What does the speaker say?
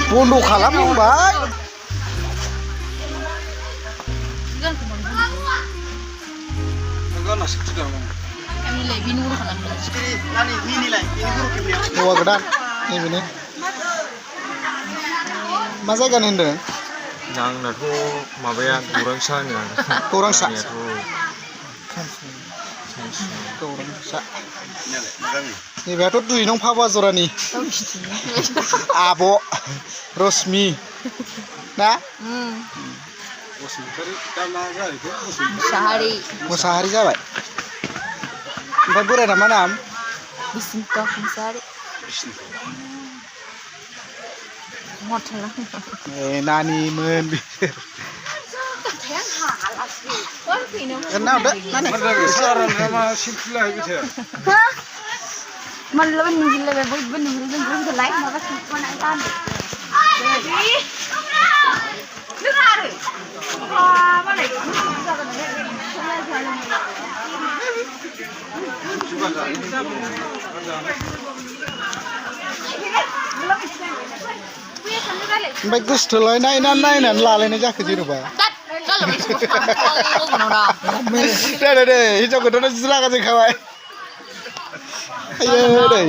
Punduk halam mbak. Dua gedan. Ini. Masa kan ini? Yang nado mabaya kurang sana. Kurang sak. Kurang sak. Ni betul tu inong papa zorani. Abo, Rosmi. Nah? Musahari siapa? Empat bulan nama nam? Bisinto Musahari. Motel. Nani men. Kenal dah? Mana? Saran nama simpulah gitu. Hah? Man lebih nunggu lebih nunggu like maka simpan ikan. Dengar. Mana? Bagus tu lah, nainan lalai ni jak kejiru ba. Kalau bisa kalau dah. Dah, hijau kedua nak silakan je kawai. Ayo, dah.